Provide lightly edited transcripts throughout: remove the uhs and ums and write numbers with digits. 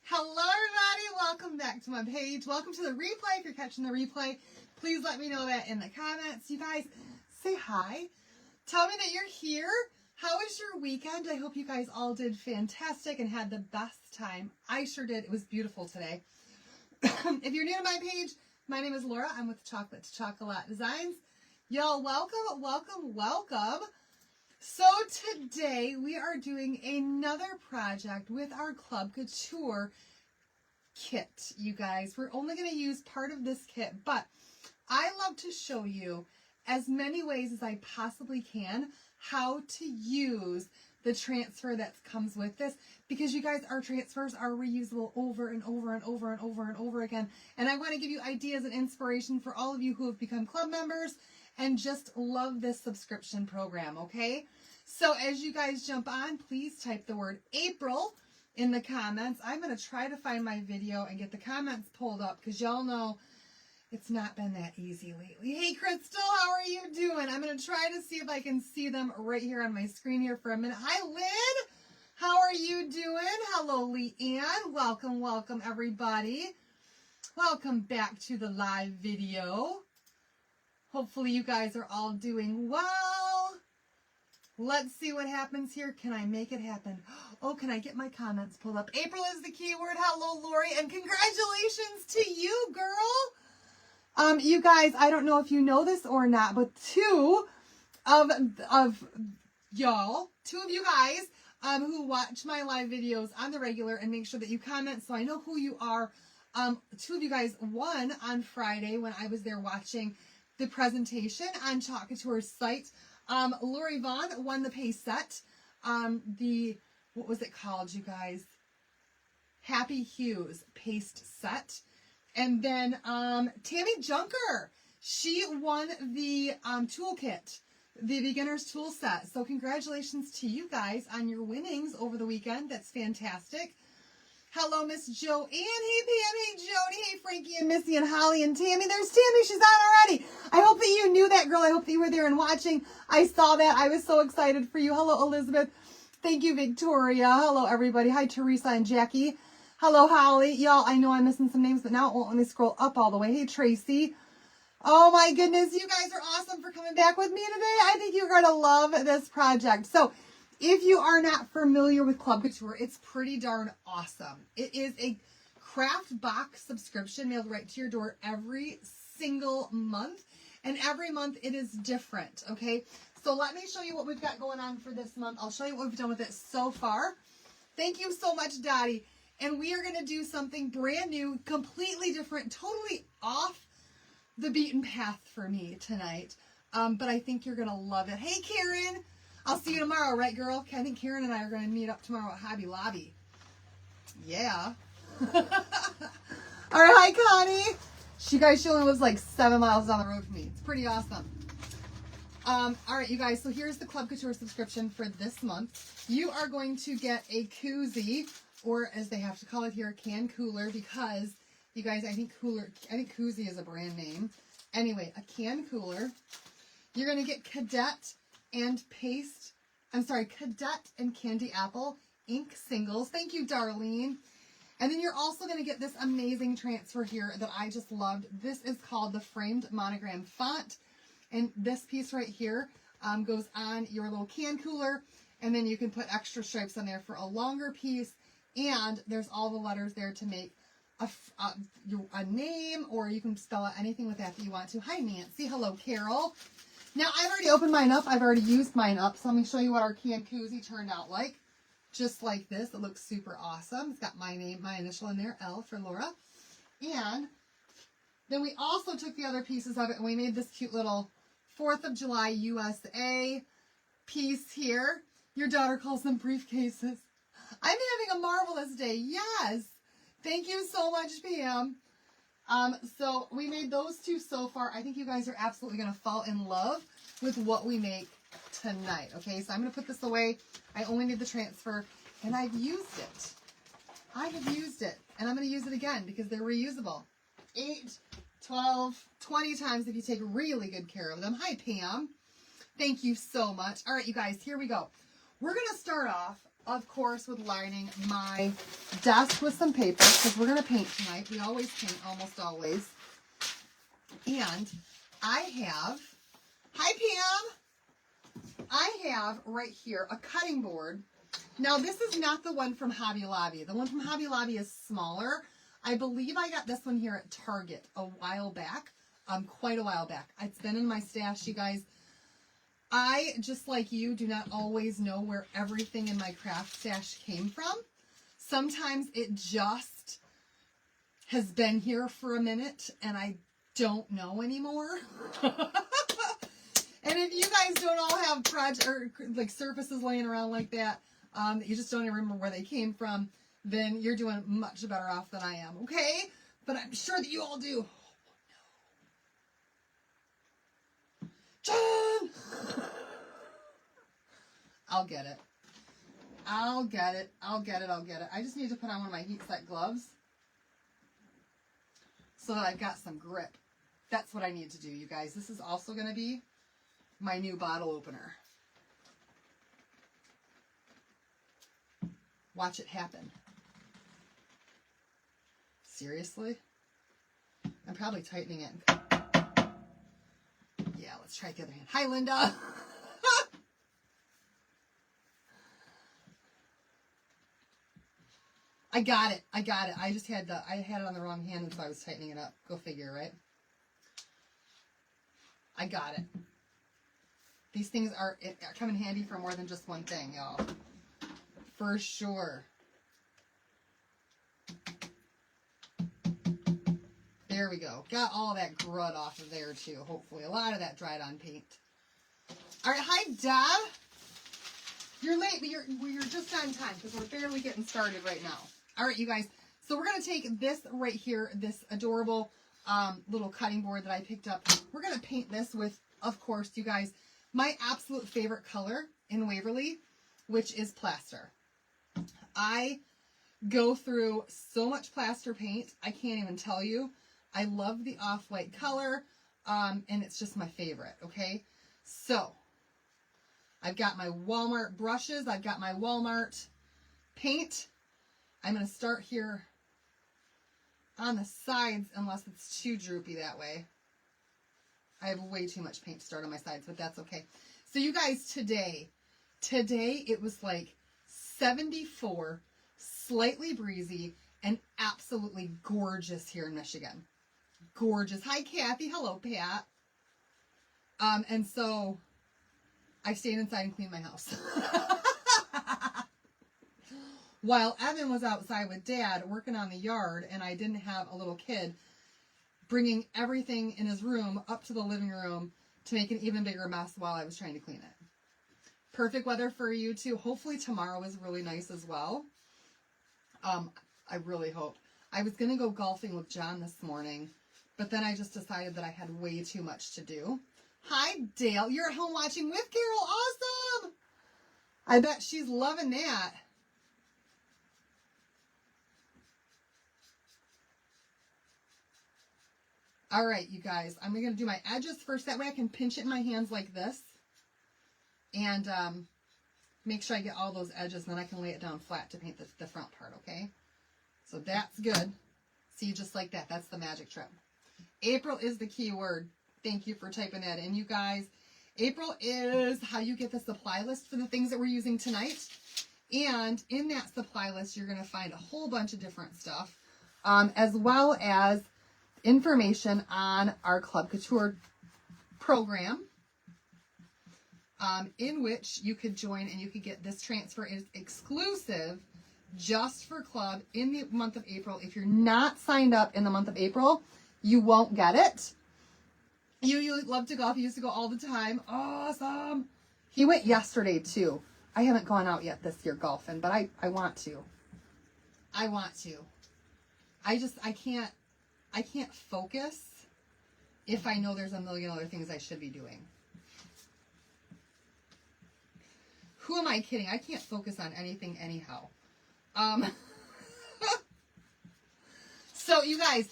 Hello everybody, welcome back to my page. Welcome to the replay. If you're catching the replay, please let me know that in the comments. You guys, say hi. Tell me that you're here. How was your weekend? I hope you guys all did fantastic and had the best time. I sure did. It was beautiful today. If you're new to my page, my name is Laura. I'm with Chocolate to Chocolate Designs. Y'all, welcome, welcome, welcome. So today we are doing another project with our Club Couture kit, you guys. We're only going to use part of this kit, but I love to show you as many ways as I possibly can how to use the transfer that comes with this, because you guys, our transfers are reusable over and over and over and over and over again. And I want to give you ideas and inspiration for all of you who have become club members and just love this subscription program, okay? So as you guys jump on, please type the word April in the comments. I'm going to try to find my video and get the comments pulled up because y'all know it's not been that easy lately. Hey, Crystal, how are you doing? I'm going to try to see if I can see them right here on my screen here for a minute. Hi, Lynn. How are you doing? Hello, Leanne. Welcome, welcome, everybody. Welcome back to the live video. Hopefully you guys are all doing well. Let's see what happens here. Can I make it happen? Oh, can I get my comments pulled up? April is the keyword. Hello, Lori, and congratulations to you, girl. You guys, I don't know if you know this or not, but two of y'all, two of you guys who watch my live videos on the regular and make sure that you comment so I know who you are. Two of you guys won on Friday when I was there watching the presentation on Chocolate Couture's site. Lori Vaughn won the pay set. What was it called, you guys? Happy Hues paste set. And then Tammy Junker, she won the toolkit, the beginner's tool set. So congratulations to you guys on your winnings over the weekend. That's fantastic. Hello, Miss Joanne. Hey, Pam. Hey, Jody. Hey, Frankie and Missy and Holly and Tammy. There's Tammy. She's on already. I hope that you knew that, girl. I hope that you were there and watching. I saw that. I was so excited for you. Hello, Elizabeth. Thank you, Victoria. Hello, everybody. Hi, Teresa and Jackie. Hello, Holly. Y'all, I know I'm missing some names, but now it won't let me scroll up all the way. Hey, Tracy. Oh, my goodness. You guys are awesome for coming back with me today. I think you're going to love this project. So, if you are not familiar with Club Couture, it's pretty darn awesome. It is a craft box subscription mailed right to your door every single month. And every month it is different, okay? So let me show you what we've got going on for this month. I'll show you what we've done with it so far. Thank you so much, Dottie. And we are going to do something brand new, completely different, totally off the beaten path for me tonight. But I think you're going to love it. Hey, Karen. I'll see you tomorrow, right, girl? I think Karen and I are going to meet up tomorrow at Hobby Lobby. Yeah. All right, hi, Connie. She only lives like 7 miles down the road from me. It's pretty awesome. All right, you guys, so here's the Club Couture subscription for this month. You are going to get a koozie, or as they have to call it here, can cooler, because, you guys, I think koozie is a brand name. Anyway, a can cooler. You're going to get Cadet and Cadet and Candy Apple ink singles. Thank you, Darlene. And then you're also going to get this amazing transfer here that I just loved. This is called the Framed Monogram Font. And this piece right here goes on your little can cooler. And then you can put extra stripes on there for a longer piece. And there's all the letters there to make a name, or you can spell out anything with that you want to. Hi, Nancy. Hello, Carol. Now, I've already opened mine up. I've already used mine up. So let me show you what our can koozie turned out like. Just like this. It looks super awesome. It's got my name, my initial in there, L for Laura. And then we also took the other pieces of it and we made this cute little 4th of July USA piece here. Your daughter calls them briefcases. I'm having a marvelous day. Yes. Thank you so much, Pam. So we made those two so far. I think you guys are absolutely going to fall in love with what we make tonight. Okay, so I'm going to put this away. I only need the transfer, and I've used it. I have used it, and I'm going to use it again because they're reusable. 8, 12, 20 times if you take really good care of them. Hi, Pam. Thank you so much. All right, you guys, here we go. We're going to start off of course, with lining my desk with some paper because we're going to paint tonight. We always paint, almost always. And I have, hi Pam, I have right here a cutting board. Now this is not the one from Hobby Lobby. The one from Hobby Lobby is smaller. I believe I got this one here at Target a while back, quite a while back. It's been in my stash, you guys. I, just like you, do not always know where everything in my craft stash came from. Sometimes it just has been here for a minute and I don't know anymore. And if you guys don't all have project or like surfaces laying around like that, that you just don't even remember where they came from, then you're doing much better off than I am, okay? But I'm sure that you all do. John! I'll get it. I'll get it. I'll get it. I'll get it. I just need to put on one of my heat set gloves so that I've got some grip. That's what I need to do, you guys. This is also going to be my new bottle opener. Watch it happen. Seriously? I'm probably tightening it. Yeah, let's try it the other hand. Hi, Linda. I got it. I got it. I just had I had it on the wrong hand, and so I was tightening it up. Go figure, right? I got it. These things come in handy for more than just one thing, y'all. For sure. There we go. Got all that grud off of there, too, hopefully. A lot of that dried on paint. All right, hi, Deb. You're late, but you're just on time because we're barely getting started right now. All right, you guys. So we're going to take this right here, this adorable little cutting board that I picked up. We're going to paint this with, of course, you guys, my absolute favorite color in Waverly, which is plaster. I go through so much plaster paint, I can't even tell you. I love the off-white color, and it's just my favorite, okay? So, I've got my Walmart brushes. I've got my Walmart paint. I'm going to start here on the sides, unless it's too droopy that way. I have way too much paint to start on my sides, but that's okay. So you guys, today it was like 74, slightly breezy, and absolutely gorgeous here in Michigan. Gorgeous. Hi, Kathy. Hello, Pat. And so I stayed inside and cleaned my house. While Evan was outside with Dad working on the yard, and I didn't have a little kid bringing everything in his room up to the living room to make an even bigger mess while I was trying to clean it. Perfect weather for you too. Hopefully tomorrow is really nice as well. I really hope. I was going to go golfing with John this morning, but then I just decided that I had way too much to do. Hi, Dale. You're at home watching with Carol. Awesome. I bet she's loving that. All right, you guys. I'm going to do my edges first. That way I can pinch it in my hands like this. And make sure I get all those edges, and then I can lay it down flat to paint the front part, okay? So that's good. See, just like that. That's the magic trick. April is the key word. Thank you for typing that in, you guys. April is how you get the supply list for the things that we're using tonight. And in that supply list, you're going to find a whole bunch of different stuff, as well as information on our Club Couture program, in which you could join and you could get this transfer. Is exclusive just for Club in the month of April. If you're not signed up in the month of April, you won't get it. You love to golf. You used to go all the time. Awesome. He went yesterday too. I haven't gone out yet this year golfing, but I want to. I want to. I can't focus if I know there's a million other things I should be doing. Who am I kidding? I can't focus on anything anyhow. So you guys,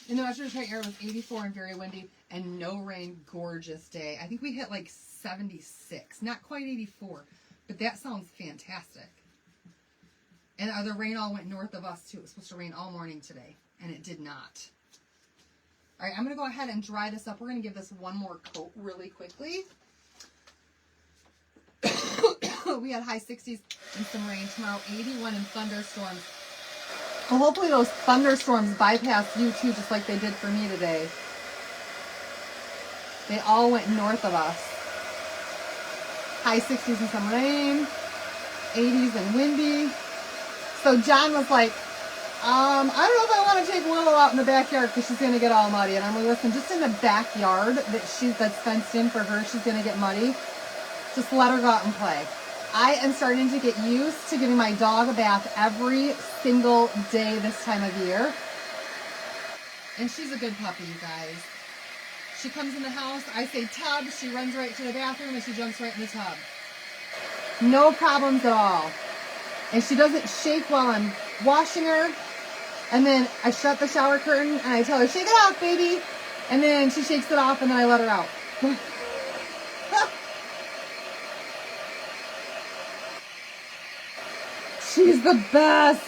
in the Western Detroit area, it was 84 and very windy and no rain. Gorgeous day. I think we hit like 76. Not quite 84, but that sounds fantastic. And the rain all went north of us too. It was supposed to rain all morning today, and it did not. All right, I'm going to go ahead and dry this up. We're going to give this one more coat really quickly. We had high 60s and some rain. Tomorrow, 81 and thunderstorms. Well, hopefully those thunderstorms bypass you too, just like they did for me today. They all went north of us. High 60s and some rain. 80s and windy. So John was like, I don't know if I want to take Willow out in the backyard because she's going to get all muddy. And I'm like, listen, just in the backyard that's fenced in for her, she's going to get muddy. Just let her go out and play. I am starting to get used to giving my dog a bath every single day this time of year. And she's a good puppy, you guys. She comes in the house, I say tub, she runs right to the bathroom and she jumps right in the tub. No problems at all. And she doesn't shake while I'm washing her. And then I shut the shower curtain and I tell her, shake it off, baby. And then she shakes it off and then I let her out. She's the best.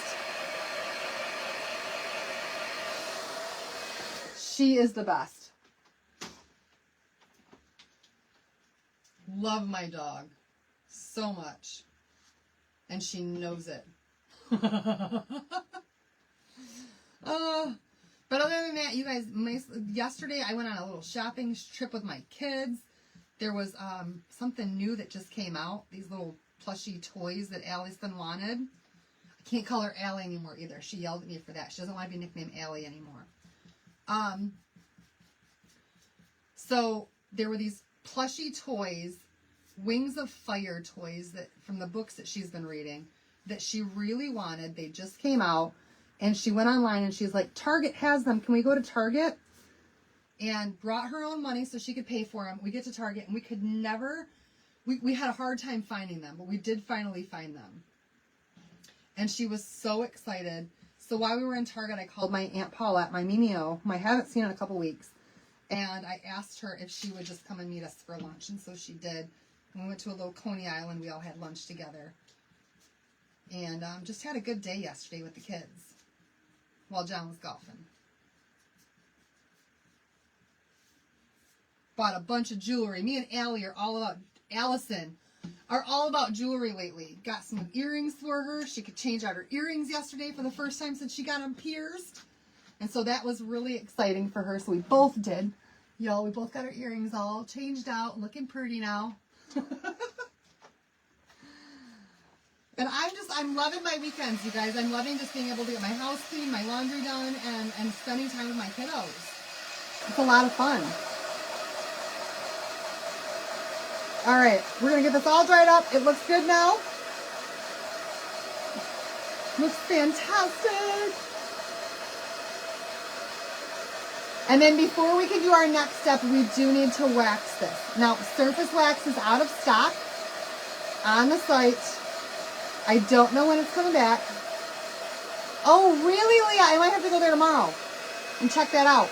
She is the best. Love my dog so much. And she knows it. But other than that, you guys, yesterday I went on a little shopping trip with my kids. There was something new that just came out. These little plushy toys that Allison wanted. I can't call her Allie anymore either. She yelled at me for that. She doesn't want to be nicknamed Allie anymore. So there were these plushy toys, Wings of Fire toys that from the books that she's been reading that she really wanted. They just came out. And she went online and she's like, Target has them. Can we go to Target? And brought her own money so she could pay for them. We get to Target and we could never, we had a hard time finding them, but we did finally find them. And she was so excited. So while we were in Target, I called my Aunt Paulette, my Mimeo, whom I haven't seen in a couple weeks. And I asked her if she would just come and meet us for lunch. And so she did. And we went to a little Coney Island. We all had lunch together. And just had a good day yesterday with the kids. While John was golfing. Bought a bunch of jewelry. Me and Allison are all about jewelry lately. Got some earrings for her. She could change out her earrings yesterday for the first time since she got them pierced. And so that was really exciting for her. So we both did. Y'all, we both got our earrings all changed out, looking pretty now. And I'm loving my weekends, you guys. I'm loving just being able to get my house clean, my laundry done, and spending time with my kiddos. It's a lot of fun. All right, we're going to get this all dried up. It looks good now. Looks fantastic. And then before we can do our next step, we do need to wax this. Now, surface wax is out of stock on the site. I don't know when it's coming back. Oh, really, Leah? I might have to go there tomorrow and check that out.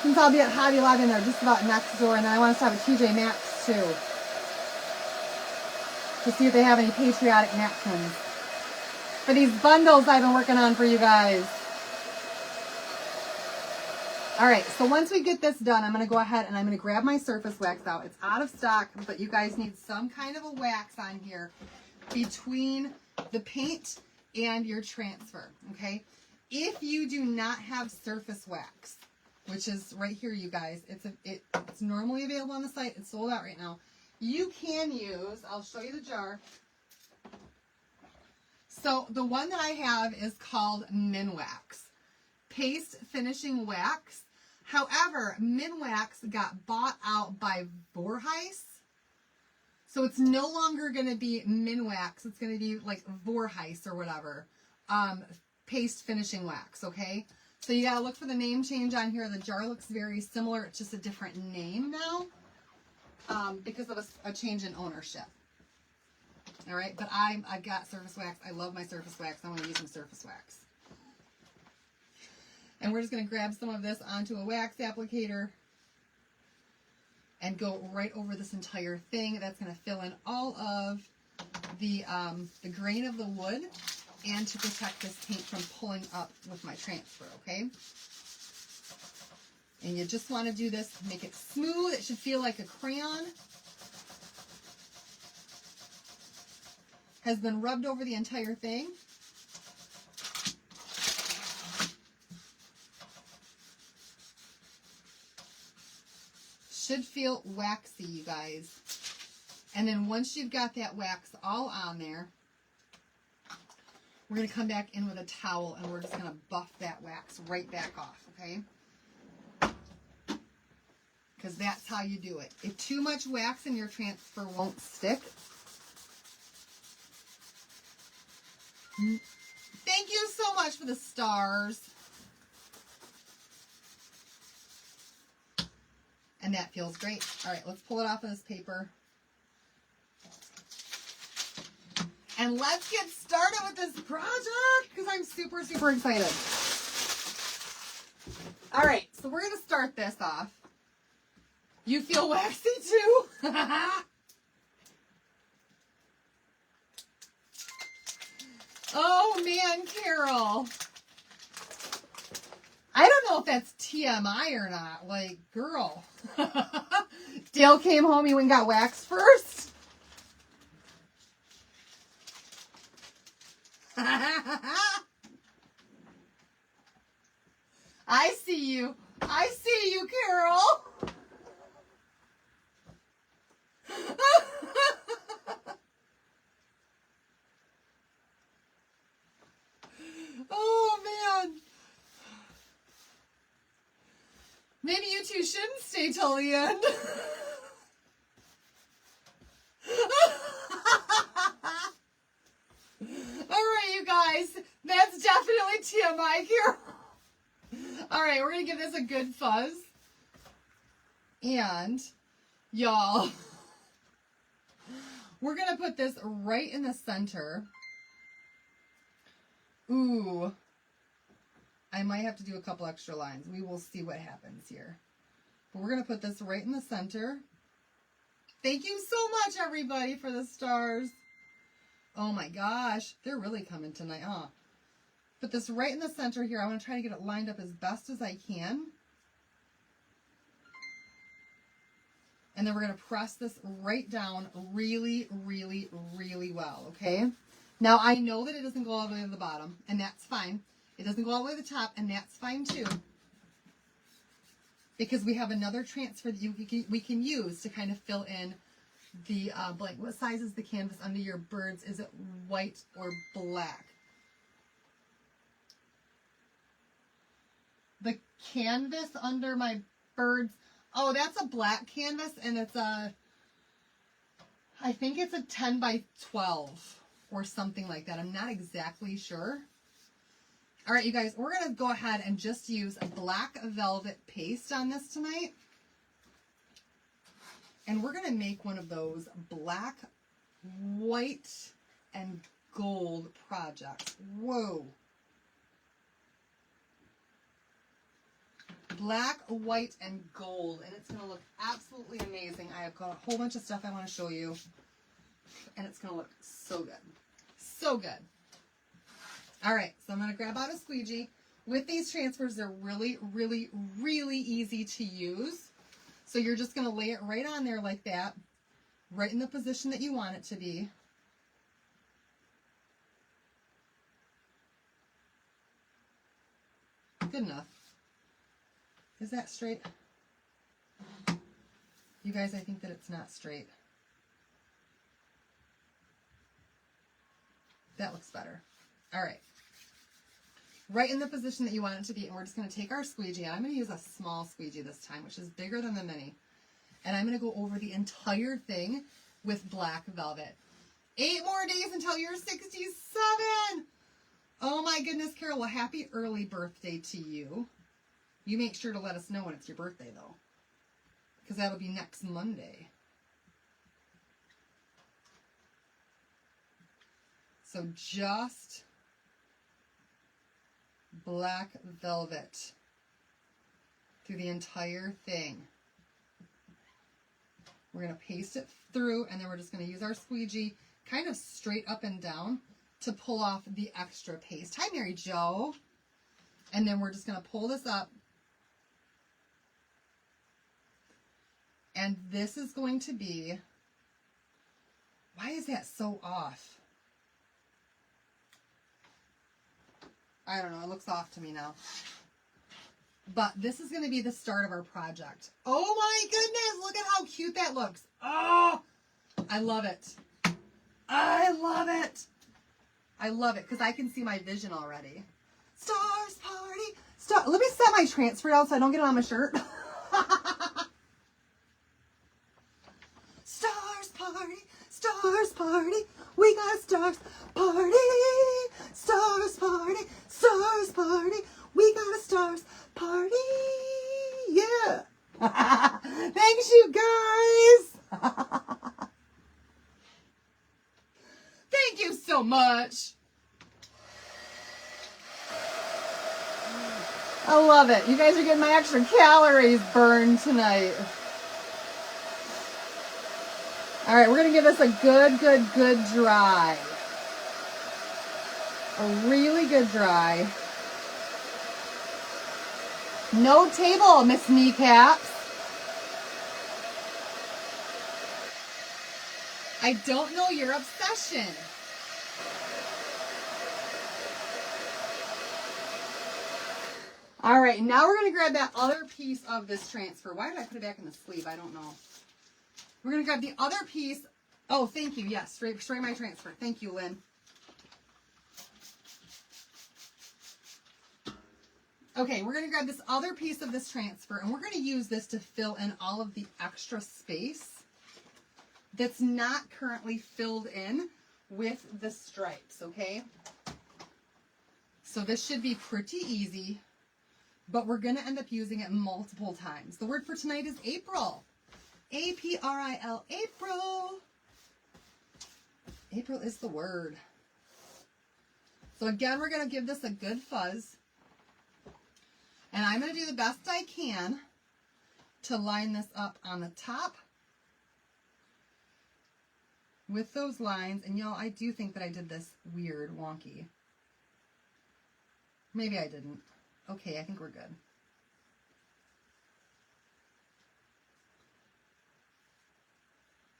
Since I'll be at Hobby Lobby, they're just about next door, and then I want to stop at TJ Maxx, too, to see if they have any patriotic napkins for these bundles I've been working on for you guys. All right, so once we get this done, I'm going to go ahead and I'm going to grab my surface wax out. It's out of stock, but you guys need some kind of a wax on here between the paint and your transfer, okay? If you do not have surface wax, which is right here, you guys, it's normally available on the site. It's sold out right now. You can use, I'll show you the jar. So the one that I have is called Minwax. Paste Finishing Wax. However, Minwax got bought out by Vorheis. So it's no longer going to be Minwax. It's going to be like Vorheis or whatever. Paste Finishing Wax, okay? So you got to look for the name change on here. The jar looks very similar. It's just a different name now because of a change in ownership. All right, but I've got surface wax. I love my surface wax. I want to use some surface wax. And we're just going to grab some of this onto a wax applicator and go right over this entire thing. That's going to fill in all of the grain of the wood and to protect this paint from pulling up with my transfer, okay? And you just want to do this, make it smooth. It should feel like a crayon has been rubbed over the entire thing. Should feel waxy, you guys. And then once you've got that wax all on there, we're going to come back in with a towel and we're just going to buff that wax right back off, okay? Because that's how you do it. If too much wax in your transfer won't stick. Thank you so much for the stars. And that feels great. All right, let's pull it off of this paper. And let's get started with this project because I'm super, super excited. All right, so we're going to start this off. You feel waxy too? Oh man, Carol. I don't know if that's TMI or not. Like, girl. Dale came home, he went and got waxed first. I see you. I see you, Carol. Oh, man. Maybe you two shouldn't stay till the end. All right, you guys. That's definitely TMI here. All right, we're going to give this a good fuzz. And, y'all, we're going to put this right in the center. Ooh. I might have to do a couple extra lines. We will see what happens here. But we're going to put this right in the center. Thank you so much, everybody, for the stars. Oh my gosh. They're really coming tonight, huh? Put this right in the center here. I want to try to get it lined up as best as I can. And then we're going to press this right down really, really, really well, okay? Now, I know that it doesn't go all the way to the bottom, and that's fine. It doesn't go all the way to the top, and that's fine too. Because we have another transfer that we can use to kind of fill in the blank. What size is the canvas under your birds? Is it white or black? The canvas under my birds, oh, that's a black canvas, and it's I think it's a 10 by 12 or something like that. I'm not exactly sure. All right, you guys, we're going to go ahead and just use a black velvet paste on this tonight. And we're going to make one of those black, white, and gold projects. Whoa. Black, white, and gold. And it's going to look absolutely amazing. I have got a whole bunch of stuff I want to show you. And it's going to look so good. So good. All right, so I'm going to grab out a squeegee. With these transfers, they're really, really, really easy to use. So you're just going to lay it right on there like that, right in the position that you want it to be. Good enough. Is that straight? You guys, I think that it's not straight. That looks better. All right. Right in the position that you want it to be, and we're just going to take our squeegee, and I'm going to use a small squeegee this time, which is bigger than the mini, and I'm going to go over the entire thing with black velvet. 8 more days until you're 67! Oh my goodness, Carol, well, happy early birthday to you. You make sure to let us know when it's your birthday, though, because that'll be next Monday. So just black velvet through the entire thing. We're going to paste it through, and then we're just going to use our squeegee kind of straight up and down to pull off the extra paste. Hi, Mary Jo. And then we're just going to pull this up. And this is going to be, why is that so off? I don't know. It looks off to me now. But this is going to be the start of our project. Oh my goodness. Look at how cute that looks. Oh, I love it. I love it. I love it because I can see my vision already. Stars party. Let me set my transfer out so I don't get it on my shirt. Stars party. Stars party. We got stars party. Stars party. Stars party. We got a stars party. Yeah. Thanks, you guys. Thank you so much. I love it. You guys are getting my extra calories burned tonight. All right, we're going to give this a good dry. A really good dry. No table, Miss Kneecaps. I don't know your obsession. All right, now we're going to grab that other piece of this transfer. Why did I put it back in the sleeve? I don't know. We're going to grab the other piece. Oh, thank you. Yes, straight my transfer. Thank you, Lynn. Okay, we're going to grab this other piece of this transfer, and we're going to use this to fill in all of the extra space that's not currently filled in with the stripes, okay? So this should be pretty easy, but we're going to end up using it multiple times. The word for tonight is April. A-P-R-I-L, April. April is the word. So again, we're going to give this a good fuzz. And I'm going to do the best I can to line this up on the top with those lines. And y'all, I do think that I did this weird, wonky. Maybe I didn't. Okay, I think we're good.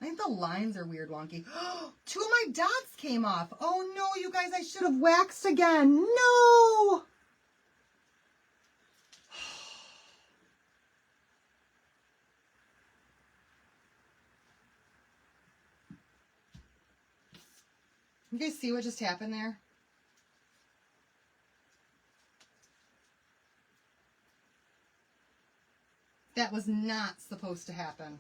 I think the lines are weird, wonky. Two of my dots came off. Oh no, you guys, I should have waxed again. No! You guys see what just happened there? That was not supposed to happen.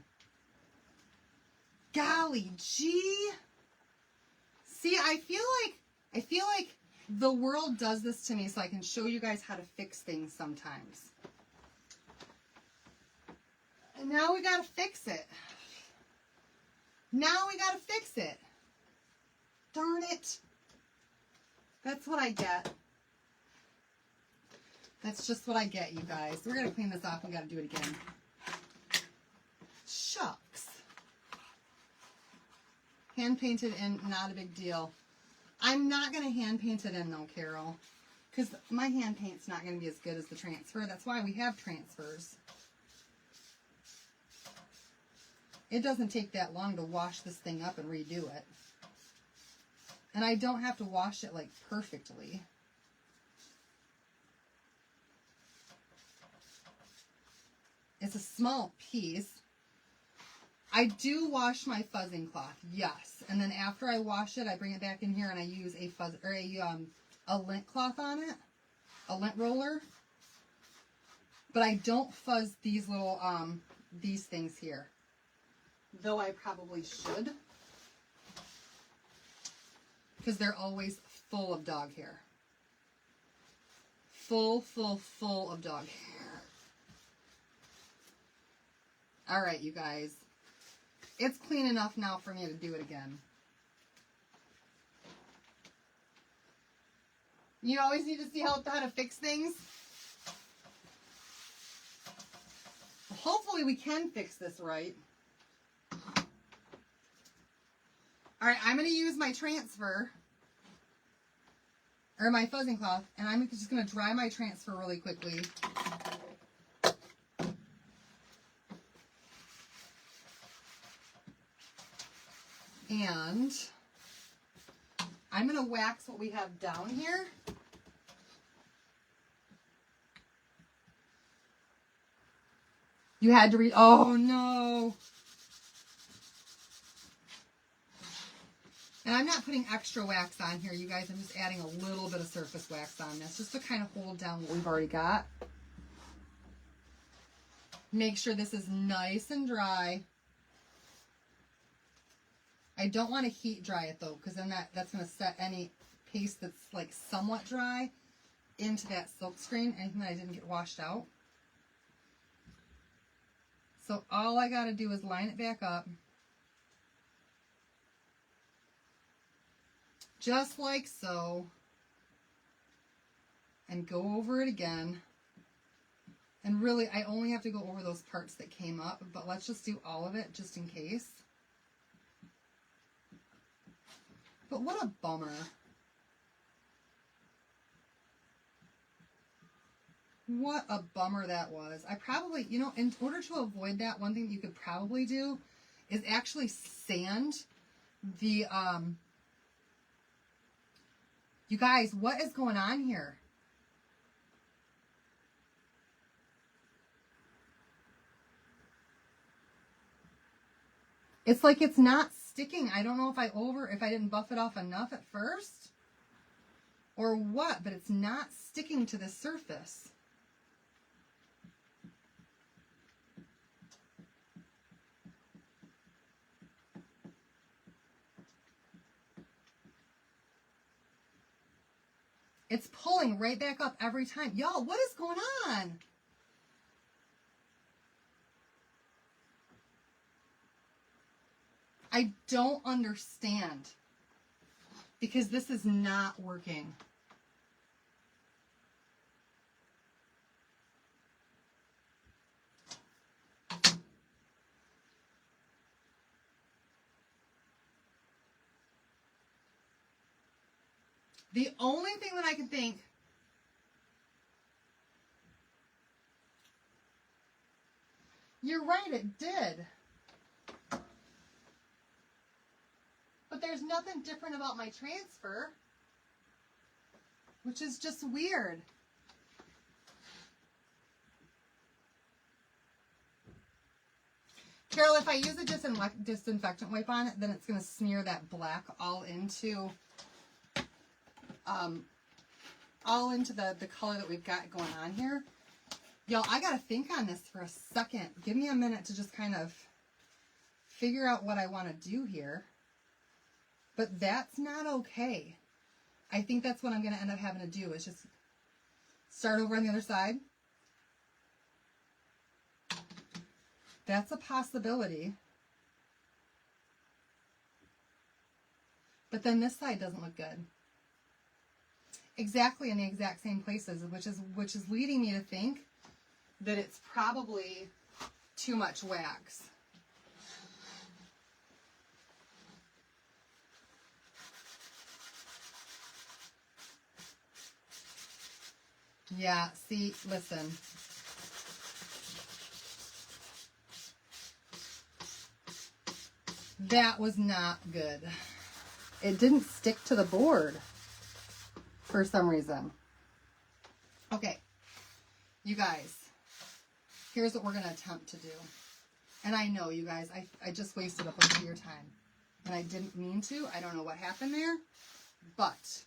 Golly gee. See, I feel like the world does this to me so I can show you guys how to fix things sometimes. And now we gotta fix it. Now we gotta fix it. Darn it. That's what I get. That's just what I get, you guys. We're going to clean this off. We got to do it again. Shucks. Hand painted in, not a big deal. I'm not going to hand paint it in though, Carol. Because my hand paint's not going to be as good as the transfer. That's why we have transfers. It doesn't take that long to wash this thing up and redo it. And I don't have to wash it like perfectly. It's a small piece. I do wash my fuzzing cloth, yes. And then after I wash it, I bring it back in here and I use a fuzz or a lint cloth on it, a lint roller. But I don't fuzz these little these things here, though I probably should. Because they're always full of dog hair. Full of dog hair. All right, you guys. It's clean enough now for me to do it again. You always need to see how to fix things. Hopefully we can fix this right. All right, I'm going to use my transfer, or my fuzzing cloth, and I'm just going to dry my transfer really quickly. And I'm going to wax what we have down here. You had to read, oh no. And I'm not putting extra wax on here, you guys. I'm just adding a little bit of surface wax on this, just to kind of hold down what we've already got. Make sure this is nice and dry. I don't want to heat dry it though, because then that's going to set any paste that's like somewhat dry into that silk screen, anything that I didn't get washed out. So all I got to do is line it back up. Just like so. And go over it again. And really, I only have to go over those parts that came up, but let's just do all of it just in case. But what a bummer. What a bummer that was. I probably, you know, in order to avoid that, one thing you could probably do is actually sand the, you guys, what is going on here? It's like it's not sticking. I don't know if I didn't buff it off enough at first or what, but it's not sticking to the surface. It's pulling right back up every time. Y'all, what is going on? I don't understand because this is not working. The only thing that I can think, you're right, it did. But there's nothing different about my transfer, which is just weird. Carol, if I use a disinfectant wipe on it, then it's going to smear that black all into the color that we've got going on here. Y'all, I got to think on this for a second. Give me a minute to just kind of figure out what I want to do here. But that's not okay. I think that's what I'm going to end up having to do is just start over on the other side. That's a possibility. But then this side doesn't look good. Exactly in the exact same places, which is leading me to think that it's probably too much wax. Yeah, see, listen. That was not good. It didn't stick to the board for some reason. Okay, you guys, here's what we're going to attempt to do. And I know, you guys, I just wasted a bunch of your time. And I didn't mean to. I don't know what happened there. But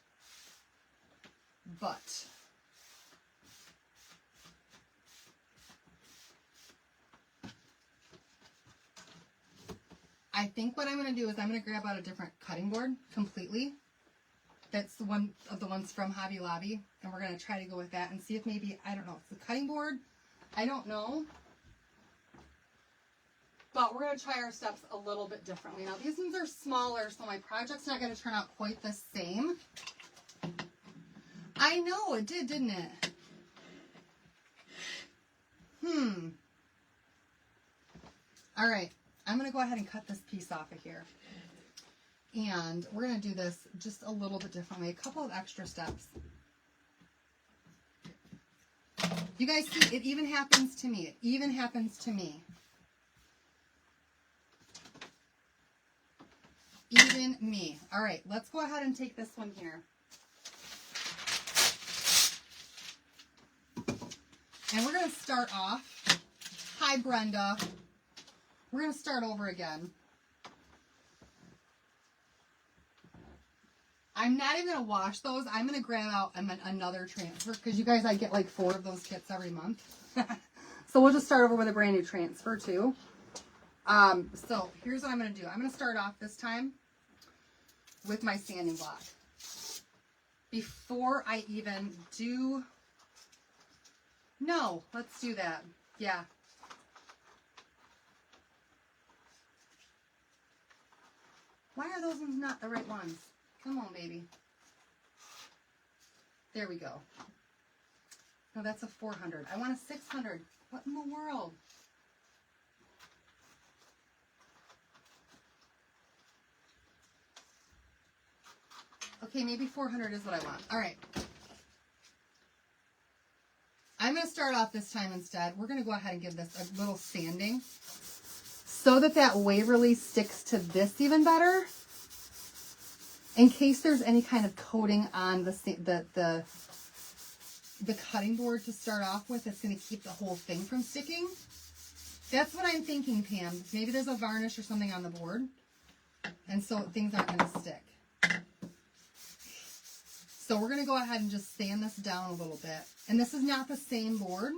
I think what I'm going to do is I'm going to grab out a different cutting board completely. That's the one of the ones from Hobby Lobby. And we're going to try to go with that and see if maybe, I don't know, it's the cutting board. I don't know. But we're going to try our steps a little bit differently. Now, these ones are smaller, so my project's not going to turn out quite the same. I know, it did, didn't it? All right. I'm going to go ahead and cut this piece off of here. And we're going to do this just a little bit differently, a couple of extra steps. You guys see, it even happens to me. It even happens to me. Even me. All right, let's go ahead and take this one here. And we're going to start off. Hi, Brenda. We're going to start over again. I'm not even going to wash those. I'm going to grab out another transfer because you guys, I get like 4 of those kits every month. So we'll just start over with a brand new transfer too. So here's what I'm going to do. I'm going to start off this time with my sanding block. Before I even do... No, let's do that. Yeah. Why are those ones not the right ones? Come on, baby. There we go. No, that's a 400. I want a 600. What in the world? Okay, maybe 400 is what I want. All right. I'm going to start off this time instead. We're going to go ahead and give this a little sanding so that that Waverly sticks to this even better. In case there's any kind of coating on the cutting board to start off with, it's going to keep the whole thing from sticking. That's what I'm thinking, Pam. Maybe there's a varnish or something on the board, and so things aren't going to stick. So we're going to go ahead and just sand this down a little bit. And this is not the same board,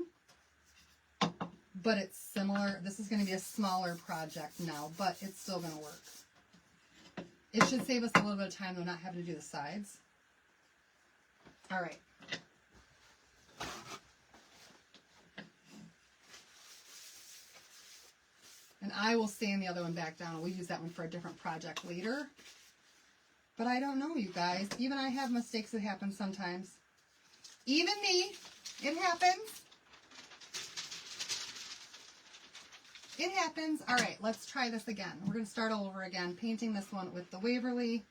but it's similar. This is going to be a smaller project now, but it's still going to work. It should save us a little bit of time, though, not having to do the sides. All right. And I will sand the other one back down. We'll use that one for a different project later. But I don't know, you guys. Even I have mistakes that happen sometimes. Even me. It happens. It happens. All right, let's try this again. We're going to start all over again, painting this one with the Waverly.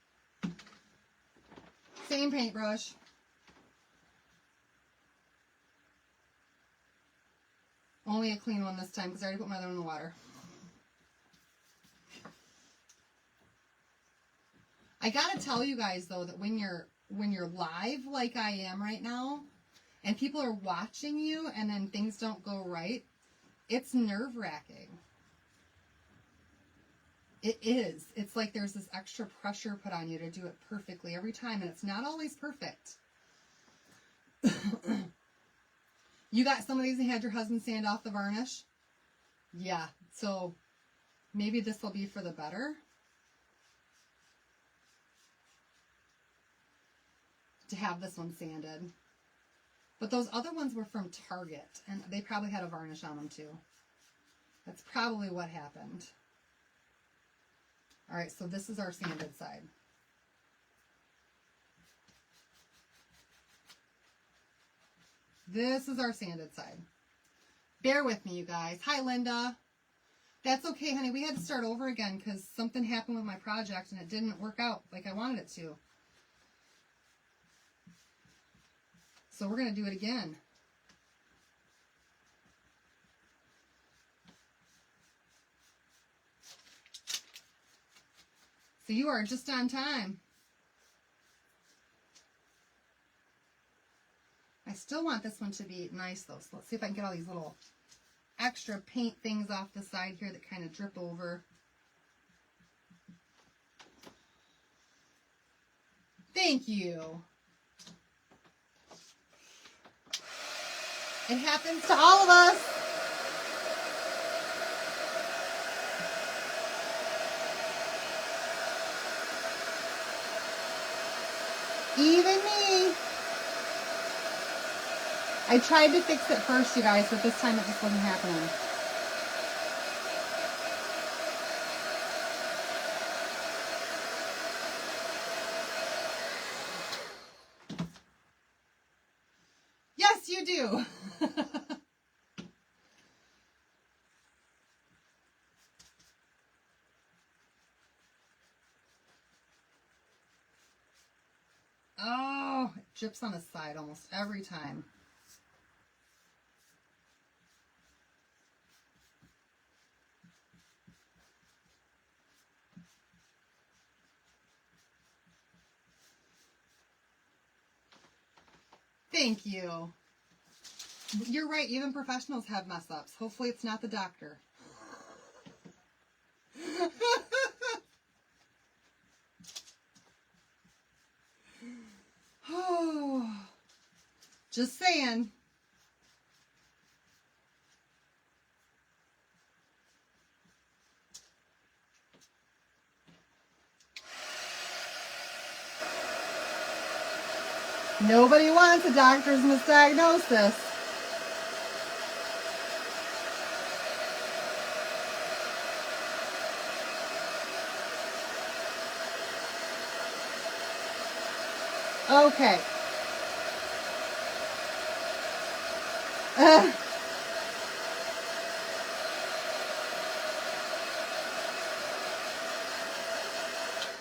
Same paintbrush. Only a clean one this time because I already put my other one in the water. I gotta tell you guys though that when you're live like I am right now, and people are watching you, and then things don't go right, it's nerve-wracking. It is. It's like there's this extra pressure put on you to do it perfectly every time, and it's not always perfect. You got some of these and had your husband sand off the varnish? Yeah, so maybe this will be for the better. To have this one sanded. But those other ones were from Target, and they probably had a varnish on them too. That's probably what happened. All right, so this is our sanded side. This is our sanded side. Bear with me, you guys. Hi, Linda. That's okay, honey. We had to start over again because something happened with my project and it didn't work out like I wanted it to. So we're going to do it again. So you are just on time. I still want this one to be nice though. So let's see if I can get all these little extra paint things off the side here that kind of drip over. Thank you. It happens to all of us. Even me. I tried to fix it first, you guys, but this time it just wasn't happening. Yes, you do. drips on the side almost every time. Thank you. You're right, even professionals have mess ups. Hopefully it's not the doctor. Oh, just saying. Nobody wants a doctor's misdiagnosis. Okay.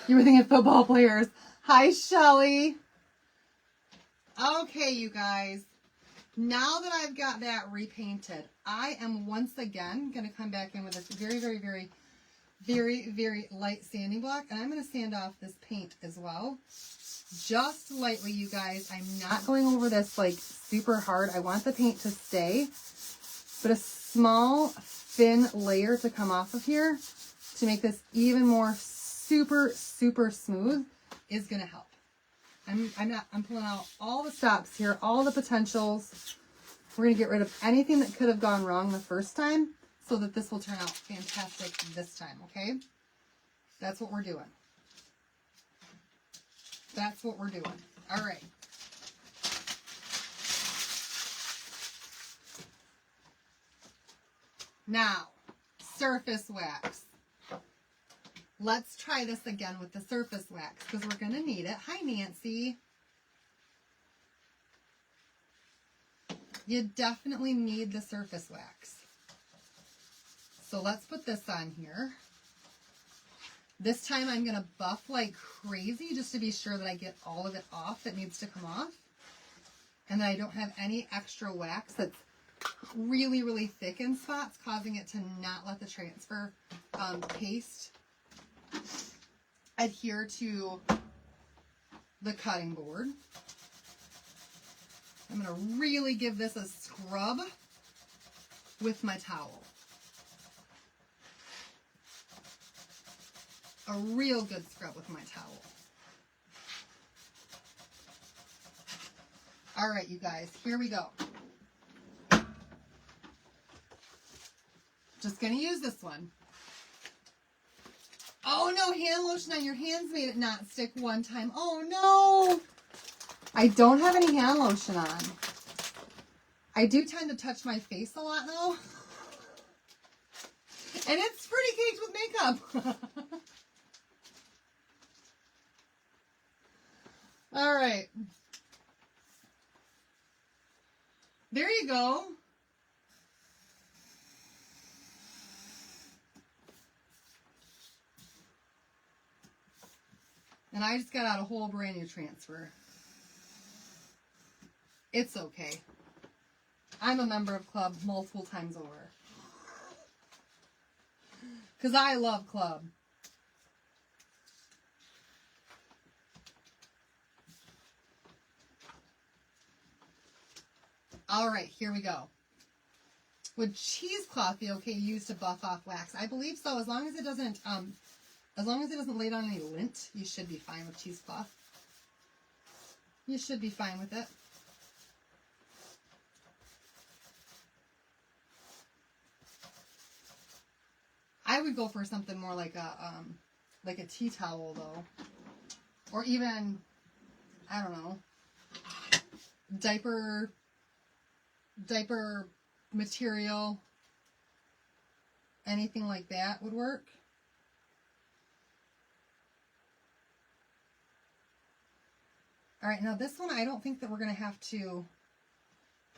You were thinking football players. Hi, Shelly. Okay, you guys. Now that I've got that repainted, I am once again going to come back in with this very, very, very, very, very light sanding block. And I'm going to sand off this paint as well. Just lightly, you guys. I'm not going over this like super hard. I want the paint to stay. But a small, thin layer to come off of here to make this even more super, super smooth is going to help. I'm pulling out all the stops here, all the potentials. We're going to get rid of anything that could have gone wrong the first time so that this will turn out fantastic this time, okay? That's what we're doing. That's what we're doing. All right. Now, surface wax. Let's try this again with the surface wax because we're going to need it. Hi, Nancy. You definitely need the surface wax. So let's put this on here. This time I'm going to buff like crazy just to be sure that I get all of it off that needs to come off. And that I don't have any extra wax that's really, really thick in spots, causing it to not let the transfer paste adhere to the cutting board. I'm going to really give this a scrub with my towel. A real good scrub with my towel. All right, you guys, here we go. Just going to use this one. Oh no, hand lotion on your hands made it not stick one time. Oh no! I don't have any hand lotion on. I do tend to touch my face a lot though. And it's pretty caked with makeup. All right. There you go. And I just got out a whole brand new transfer. It's okay. I'm a member of Club multiple times over. Because I love Club. All right, here we go. Would cheesecloth be okay used to buff off wax? I believe so. As long as it doesn't lay down any lint, you should be fine with cheesecloth. You should be fine with it. I would go for something more like a tea towel though, or even, I don't know, diaper material. Anything like that would work. All right, now this one I don't think that we're going to have to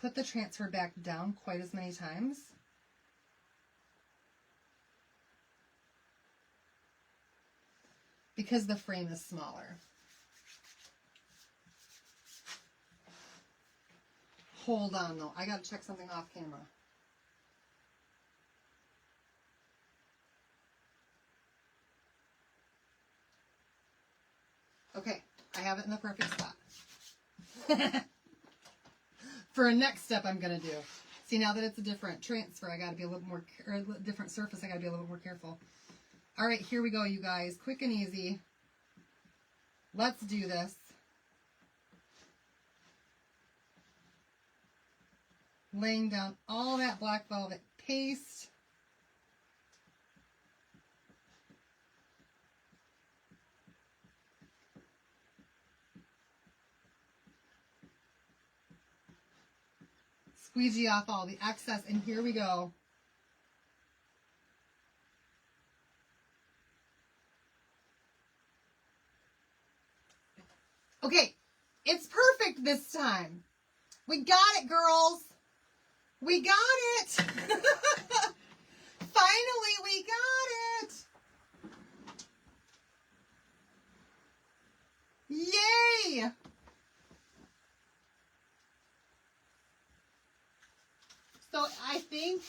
put the transfer back down quite as many times. Because the frame is smaller. Hold on though. I gotta check something off camera. Okay, I have it in the perfect spot. For a next step I'm gonna do. See, now that it's a different transfer, I gotta be a little more, or a different surface, I gotta be a little more careful. All right, here we go, you guys. Quick and easy. Let's do this. Laying down all that black velvet paste. Squeegee off all the excess, and here we go. Okay, it's perfect this time. We got it, girls. We got it. Finally, we got it. Yay. So I think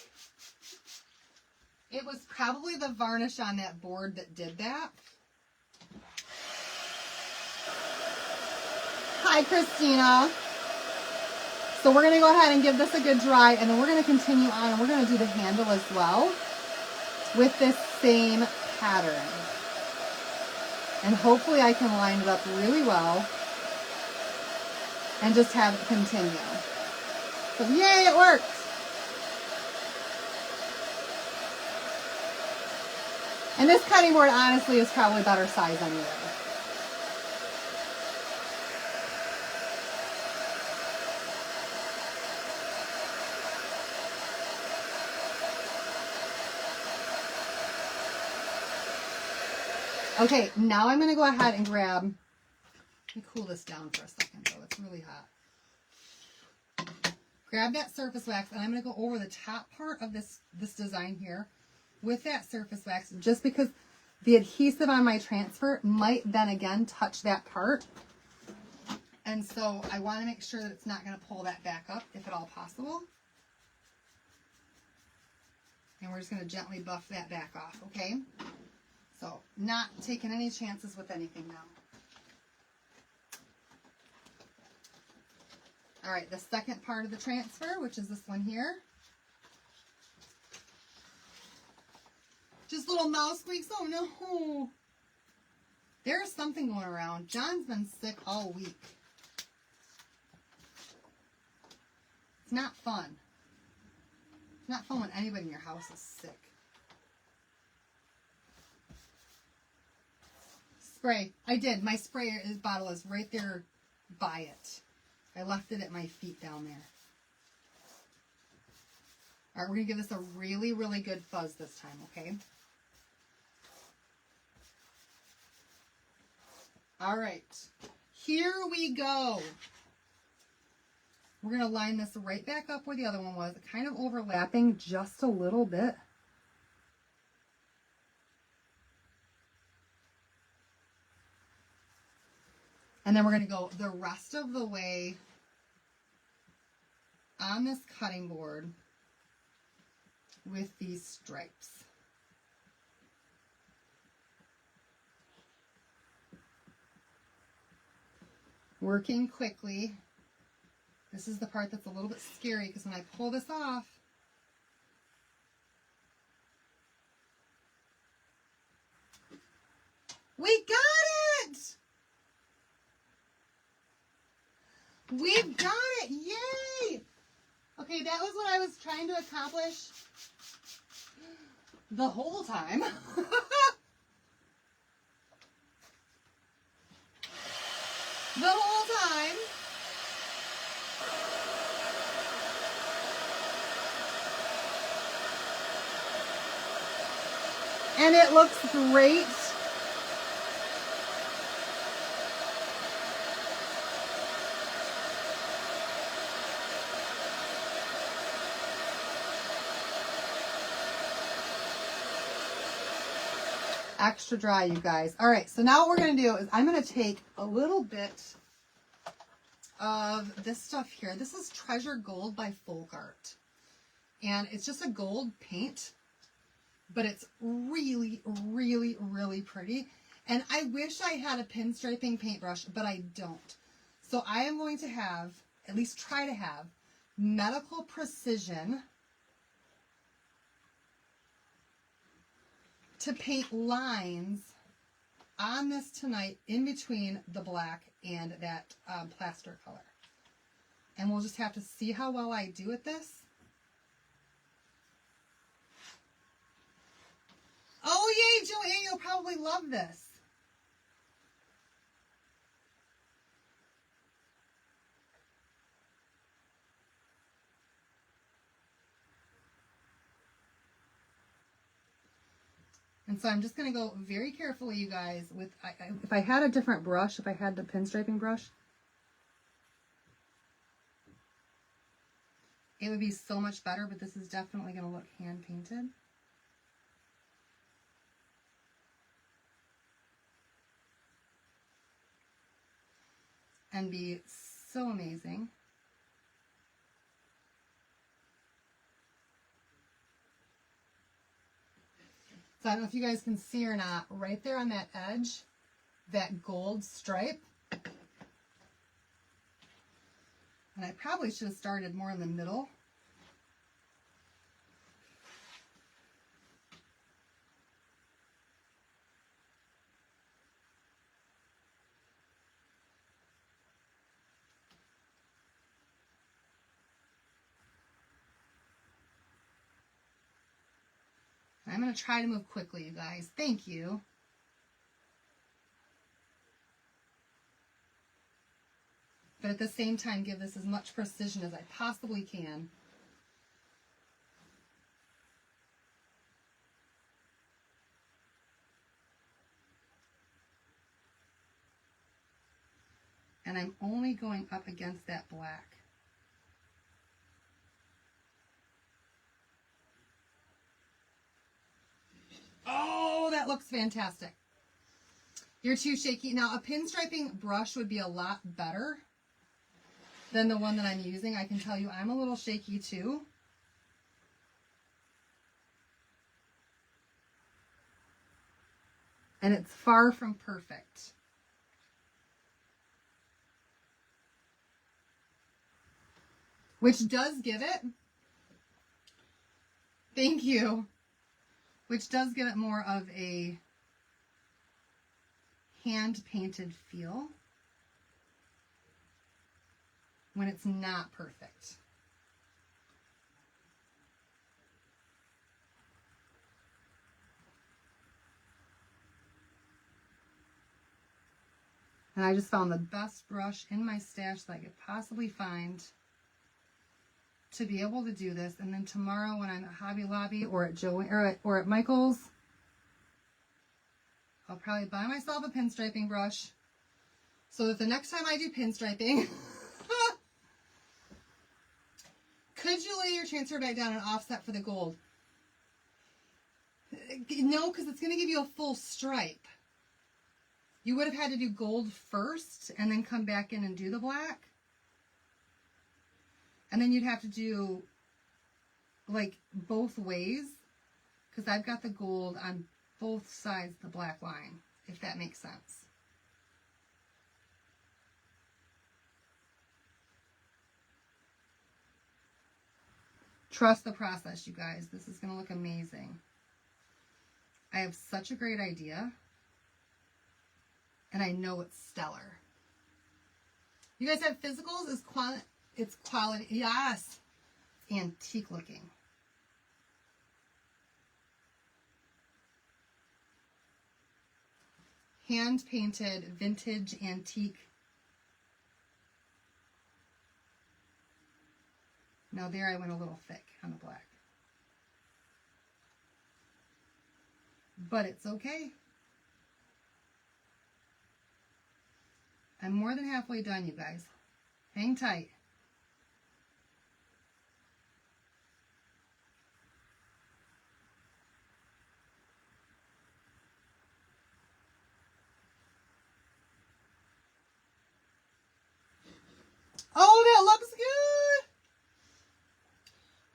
it was probably the varnish on that board that did that. Hi, Christina. So we're going to go ahead and give this a good dry, and then we're going to continue on, and we're going to do the handle as well with this same pattern. And hopefully I can line it up really well and just have it continue. So yay, it worked. And this cutting board, honestly, is probably better size anyway. Okay, now I'm going to go ahead and grab, let me cool this down for a second though, it's really hot. Grab that surface wax, and I'm going to go over the top part of this design here with that surface wax, just because the adhesive on my transfer might then again touch that part. And so I want to make sure that it's not going to pull that back up if at all possible. And we're just going to gently buff that back off, okay? So not taking any chances with anything now. All right, the second part of the transfer, which is this one here. Just little mouse squeaks. Oh no. There's something going around. John's been sick all week. It's not fun. It's not fun when anybody in your house is sick. Spray. I did. My spray bottle is right there by it. I left it at my feet down there. All right, we're going to give this a really, really good fuzz this time, okay? All right. Here we go. We're going to line this right back up where the other one was, kind of overlapping just a little bit. And then we're going to go the rest of the way on this cutting board with these stripes. Working quickly. This is the part that's a little bit scary because when I pull this off, we got it! We've got it! Yay! Okay, that was what I was trying to accomplish the whole time. The whole time. And it looks great. Extra dry, you guys. All right, so now what we're going to do is I'm going to take a little bit of this stuff here. This is Treasure Gold by Folk Art. And it's just a gold paint, but it's really, really, really pretty. And I wish I had a pinstriping paintbrush, but I don't. So I am going to have, at least try to have, Medical Precision to paint lines on this tonight in between the black and that plaster color. And we'll just have to see how well I do at this. Oh yay, Joanne, you'll probably love this. And so I'm just going to go very carefully, you guys, with, if I had a different brush, if I had the pinstriping brush, it would be so much better, but this is definitely going to look hand painted. And be so amazing. So I don't know if you guys can see or not, right there on that edge, that gold stripe. And I probably should have started more in the middle. I'm going to try to move quickly, you guys. Thank you. But at the same time, give this as much precision as I possibly can. And I'm only going up against that black. Oh, that looks fantastic. You're too shaky. Now, a pinstriping brush would be a lot better than the one that I'm using. I can tell you I'm a little shaky too. And it's far from perfect. Which does give it, thank you, which does give it more of a hand-painted feel when it's not perfect. And I just found the best brush in my stash that I could possibly find to be able to do this. And then tomorrow when I'm at Hobby Lobby or at or at Michael's, I'll probably buy myself a pinstriping brush so that the next time I do pinstriping, could you lay your transfer bag down and offset for the gold? No, because it's going to give you a full stripe. You would have had to do gold first and then come back in and do the black. And then you'd have to do like both ways, because I've got the gold on both sides of the black line, if that makes sense. Trust the process, you guys. This is going to look amazing. I have such a great idea, and I know it's stellar. You guys have physicals? It's quality. Yes. Antique looking. Hand painted, vintage, antique. Now there I went a little thick on the black. But it's okay. I'm more than halfway done, you guys. Hang tight.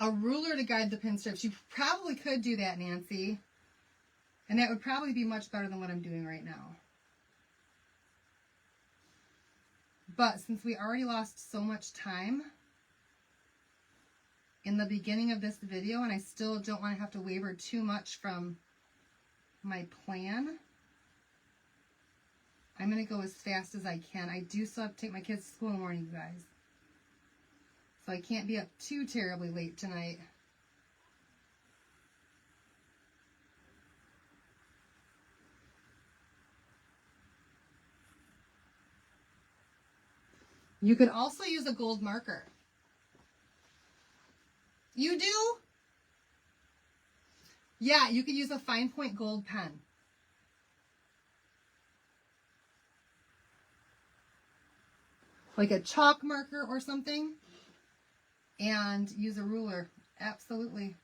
a ruler to guide the pinstripes. You probably could do that, Nancy. And that would probably be much better than what I'm doing right now. But since we already lost so much time in the beginning of this video, and I still don't want to have to waver too much from my plan, I'm going to go as fast as I can. I do still have to take my kids to school in the morning, you guys. So I can't be up too terribly late tonight. You could also use a gold marker. You do? Yeah, you could use a fine point gold pen. Like a chalk marker or something. And use a ruler. Absolutely.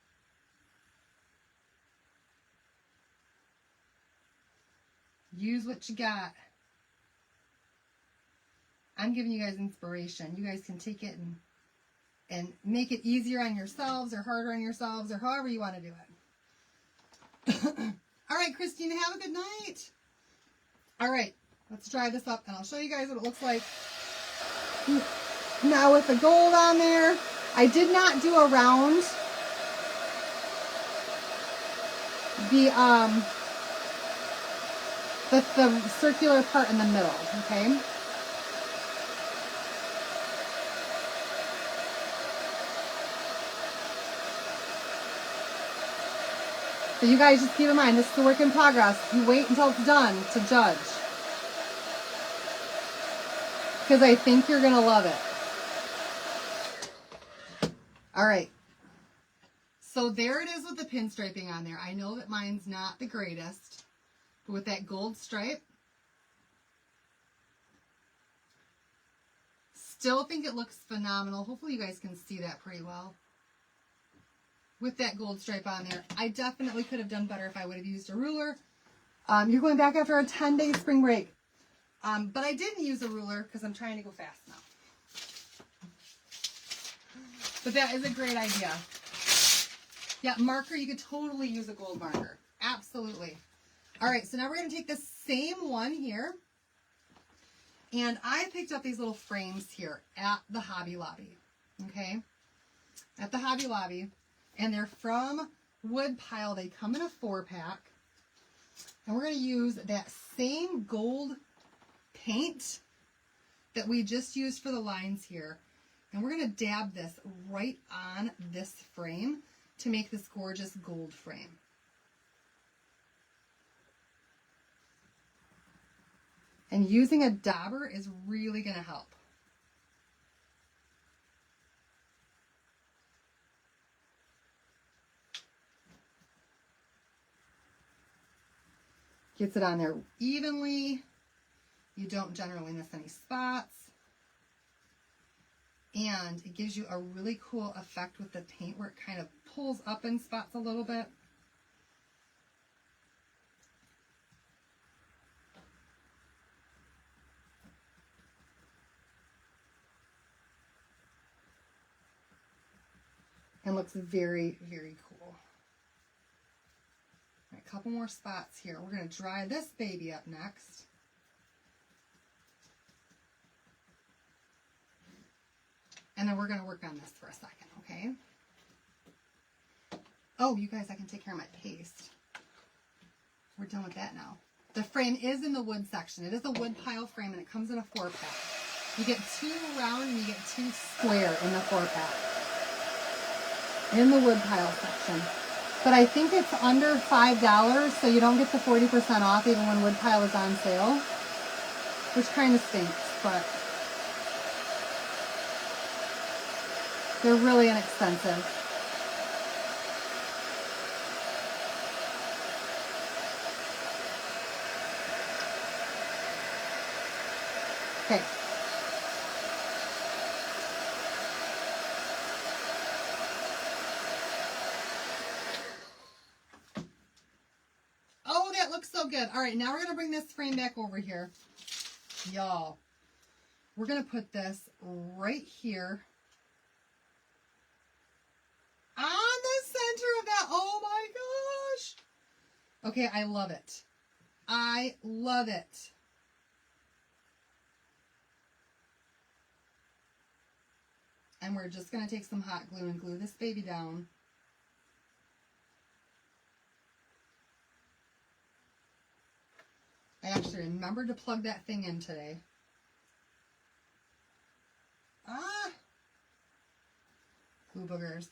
Use what you got. I'm giving you guys inspiration. You guys can take it and make it easier on yourselves or harder on yourselves or however you want to do it. All right, Christina, have a good night. All right, let's dry this up and I'll show you guys what it looks like. Now with the gold on there, I did not do around the circular part in the middle, okay? So you guys just keep in mind, this is a work in progress. You wait until it's done to judge. Because I think you're going to love it. All right. So there it is with the pinstriping on there. I know that mine's not the greatest. But with that gold stripe, still think it looks phenomenal. Hopefully you guys can see that pretty well. With that gold stripe on there. I definitely could have done better if I would have used a ruler. You're going back after a 10-day spring break. But I didn't use a ruler because I'm trying to go fast now. But that is a great idea. Yeah, marker, you could totally use a gold marker. Absolutely. All right, so now we're going to take the same one here. And I picked up these little frames here at the Hobby Lobby. Okay? At the Hobby Lobby. And they're from Woodpile. They come in a 4-pack. And we're going to use that same gold paint that we just used for the lines here. And we're going to dab this right on this frame to make this gorgeous gold frame. And using a dauber is really going to help. Gets it on there evenly. You don't generally miss any spots. And it gives you a really cool effect with the paint where it kind of pulls up in spots a little bit. And looks very, very cool. All right, a couple more spots here. We're going to dry this baby up next. And then we're going to work on this for a second, okay? Oh, you guys, I can take care of my paste. We're done with that now. The frame is in the wood section. It is a wood pile frame, and it comes in a 4-pack. You get 2 round and you get 2 square in the 4-pack. In the wood pile section. But I think it's under $5, so you don't get the 40% off even when wood pile is on sale. Which kind of stinks, but they're really inexpensive. Okay. Oh, that looks so good. All right, now we're going to bring this frame back over here. Y'all, we're going to put this right here Okay, I love it. I love it. And we're just going to take some hot glue and glue this baby down. I actually remembered to plug that thing in today. Glue boogers.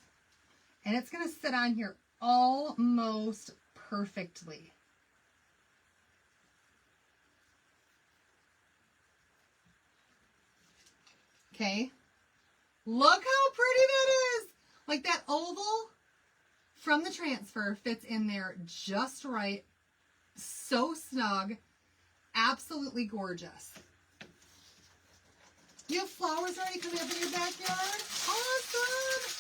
And it's going to sit on here almost perfectly. Okay. Look how pretty that is. Like that oval from the transfer fits in there just right. So snug. Absolutely gorgeous. You have flowers already coming up in your backyard? Awesome.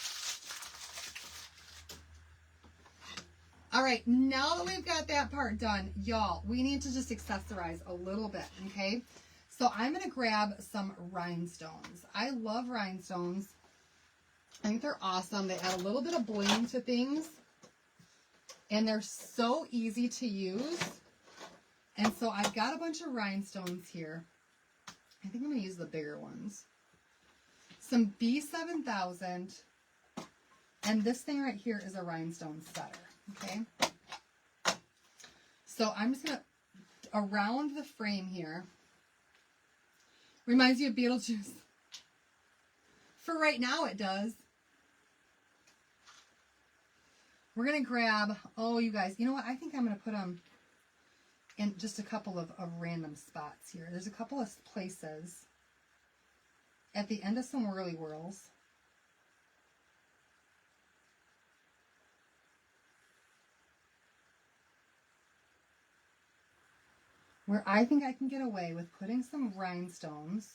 All right, now that we've got that part done, y'all, we need to just accessorize a little bit, okay? So I'm going to grab some rhinestones. I love rhinestones. I think they're awesome. They add a little bit of bling to things, and they're so easy to use. And so I've got a bunch of rhinestones here. I think I'm going to use the bigger ones. Some B7000, and this thing right here is a rhinestone setter. Okay, so I'm just going to, around the frame here, reminds you of Beetlejuice. For right now it does. We're going to grab, oh you guys, you know what, I think I'm going to put them in just a couple of random spots here. There's a couple of places at the end of some whirly whirls. Where I think I can get away with putting some rhinestones,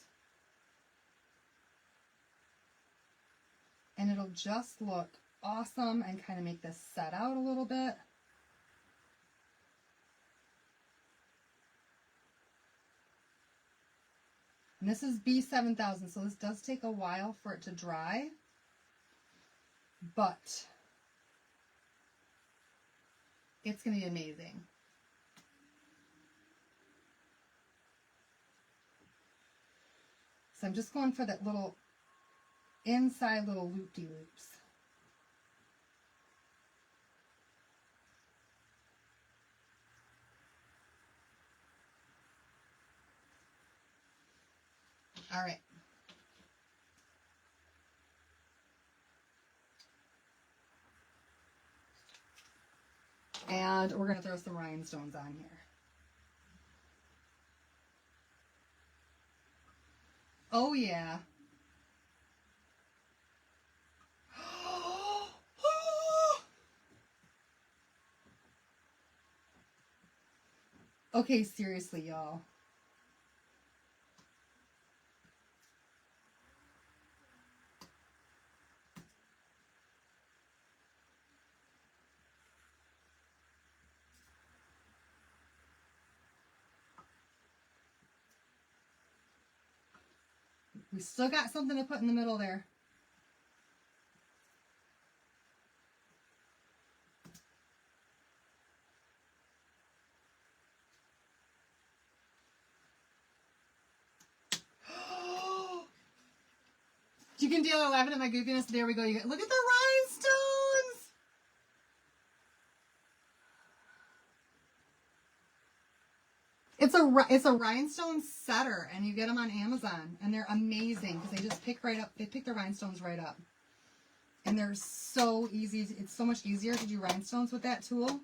and it'll just look awesome and kind of make this set out a little bit. And this is B7000, so this does take a while for it to dry, but it's going to be amazing. So I'm just going for that little inside little loop-de-loops. All right. And we're going to throw some rhinestones on here. Oh, yeah. Okay, seriously, y'all. We still got something to put in the middle there. You can deal with laughing at my goofiness. There we go. Look at the rhinestones. It's a rhinestone setter, and you get them on Amazon, and they're amazing because they just pick right up. They pick the rhinestones right up, and they're so easy. It's so much easier to do rhinestones with that tool.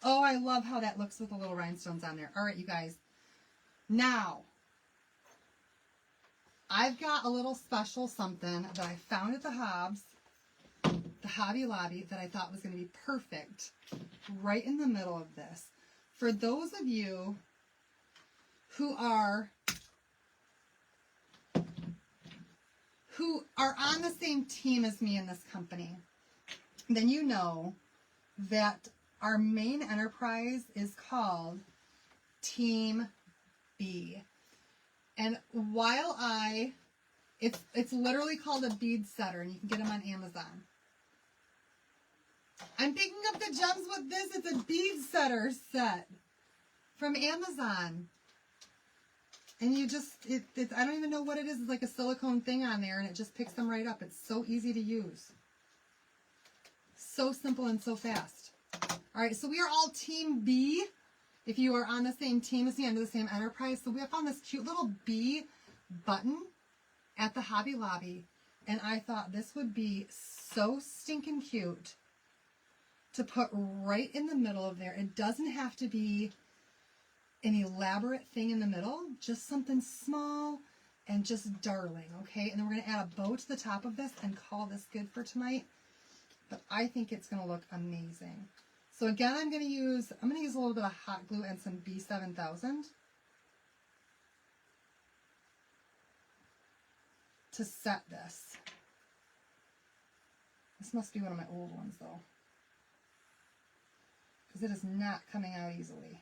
Oh, I love how that looks with the little rhinestones on there. All right, you guys. Now, I've got a little special something that I found at the Hobby Lobby, that I thought was going to be perfect right in the middle of this. For those of you who are on the same team as me in this company, then you know that our main enterprise is called Team B. And while it's literally called a bead setter, and you can get them on Amazon. I'm picking up the gems with this. It's a bead setter set from Amazon. And you just, I don't even know what it is. It's like a silicone thing on there, and it just picks them right up. It's so easy to use. So simple and so fast. All right, so we are all Team B. If you are on the same team as me, under the same enterprise. So we have found this cute little B button at the Hobby Lobby. And I thought this would be so stinking cute to put right in the middle of there. It doesn't have to be an elaborate thing in the middle, just something small and just darling, okay? And then we're going to add a bow to the top of this and call this good for tonight. But I think it's going to look amazing. So again, I'm going to use a little bit of hot glue and some B7000 to set this. This must be one of my old ones though, because it is not coming out easily.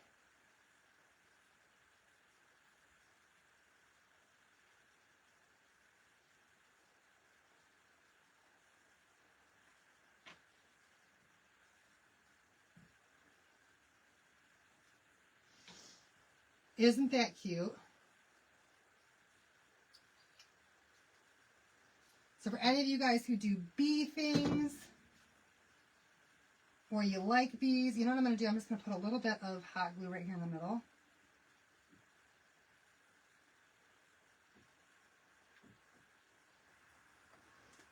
Isn't that cute? So for any of you guys who do bee things, or you like bees, you know what I'm going to do? I'm just going to put a little bit of hot glue right here in the middle.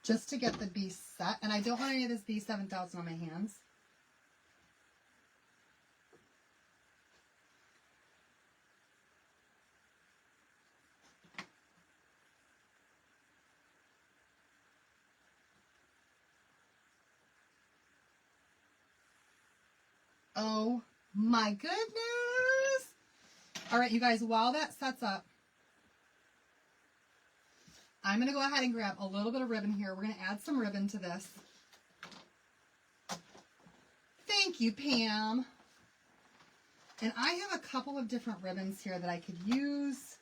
Just to get the bee set. And I don't want any of this B7000 on my hands. Oh my goodness. All right, you guys, while that sets up, I'm going to go ahead and grab a little bit of ribbon here. We're going to add some ribbon to this. Thank you, Pam. And I have a couple of different ribbons here that I could use.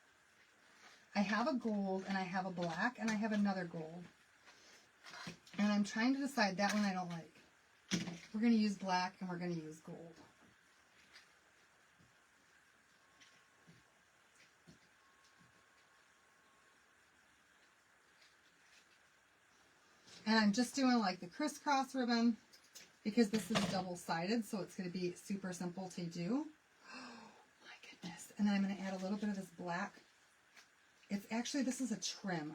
I have a gold, and I have a black, and I have another gold. And I'm trying to decide that one I don't like. We're going to use black, and we're going to use gold. And I'm just doing like the crisscross ribbon because this is double-sided, so it's going to be super simple to do. Oh my goodness. And then I'm going to add a little bit of this black. It's actually, this is a trim.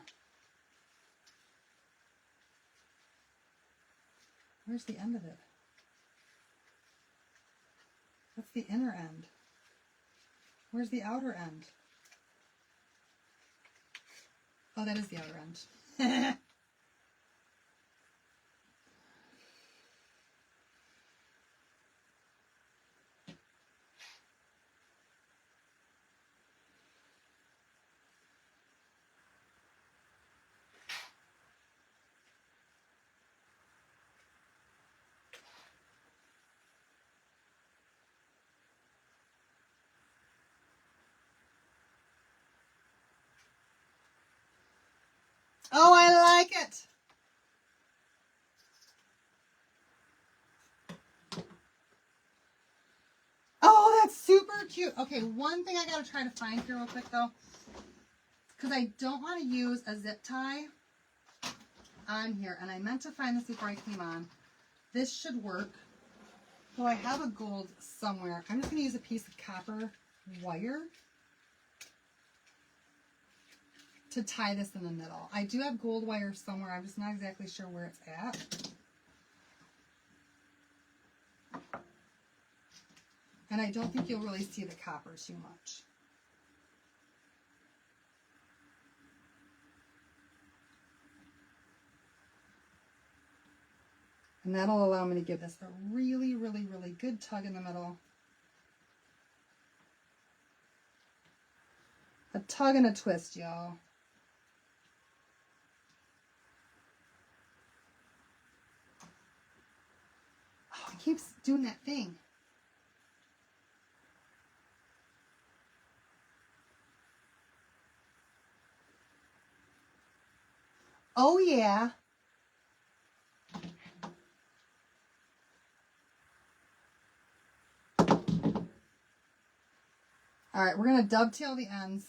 Where's the end of it? That's the inner end. Where's the outer end? Oh, that is the outer end. Oh, I like it. Oh, that's super cute. Okay, one thing I got to try to find here real quick, though, because I don't want to use a zip tie on here, and I meant to find this before I came on. This should work. So I have a gold somewhere. I'm just going to use a piece of copper wire to tie this in the middle. I do have gold wire somewhere. I'm just not exactly sure where it's at. And I don't think you'll really see the copper too much. And that'll allow me to give this a really, really, really good tug in the middle. A tug and a twist, y'all. Oh, it keeps doing that thing. Oh, yeah. All right, we're going to dovetail the ends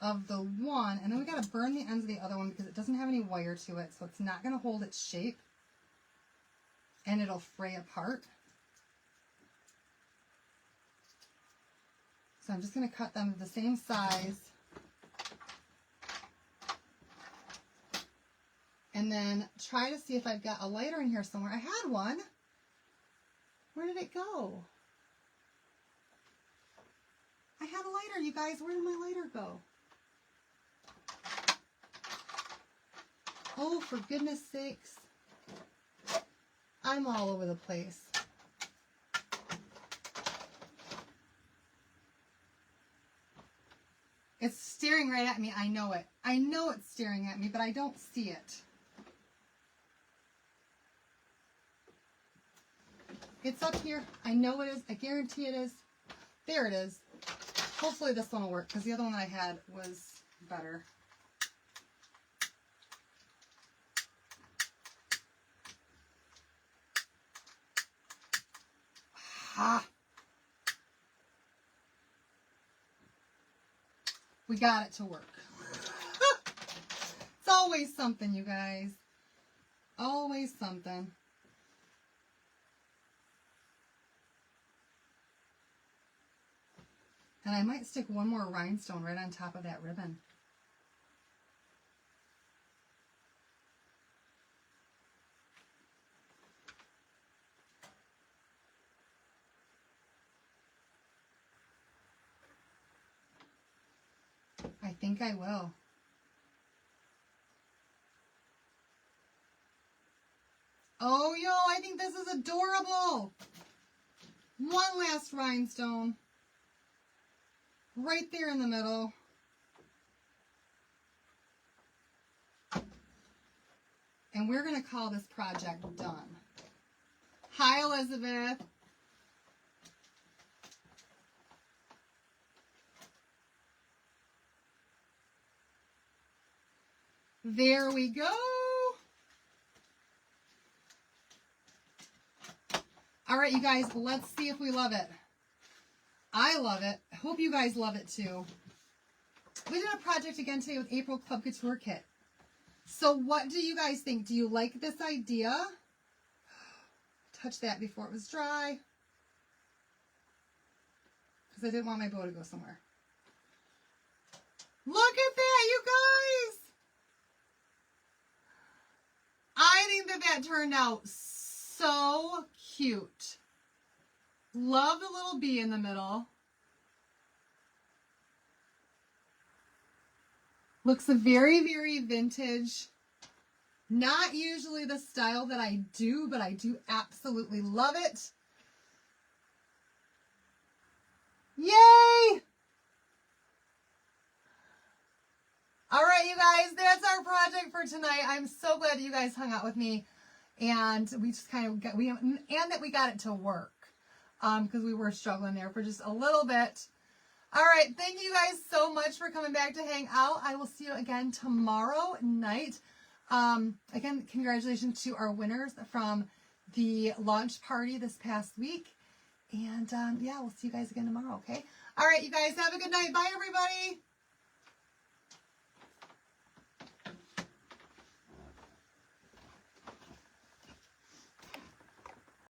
of the one, and then we got to burn the ends of the other one because it doesn't have any wire to it, so it's not going to hold its shape, and it'll fray apart. So I'm just going to cut them the same size. And then try to see if I've got a lighter in here somewhere. I had one. Where did it go? I had a lighter, you guys. Where did my lighter go? Oh, for goodness sakes. I'm all over the place. It's staring right at me. I know it. I know it's staring at me, but I don't see it. It's up here. I know it is. I guarantee it is. There it is. Hopefully this one will work because the other one that I had was better. Ah. We got it to work. It's always something, you guys. Always something. And I might stick one more rhinestone right on top of that ribbon. I think I will. Oh, yo, I think this is adorable. One last rhinestone. Right there in the middle. And we're going to call this project done. Hi, Elizabeth. There we go. All right, you guys, let's see if we love it. I love it. I hope you guys love it too. We did a project again today with April Club Couture kit. So what do you guys think? Do you like this idea? Touch that before it was dry. Because I didn't want my bow to go somewhere. Look at that, you guys! I think that that turned out so cute. Love the little bee in the middle. Looks very, very vintage. Not usually the style that I do, but I do absolutely love it. Yay! All right, you guys, that's our project for tonight. I'm so glad that you guys hung out with me, and we just kind of got, and that we got it to work, because we were struggling there for just a little bit. All right, thank you guys so much for coming back to hang out. I will see you again tomorrow night. Again, congratulations to our winners from the launch party this past week. And yeah, we'll see you guys again tomorrow, okay? All right, you guys, have a good night. Bye, everybody.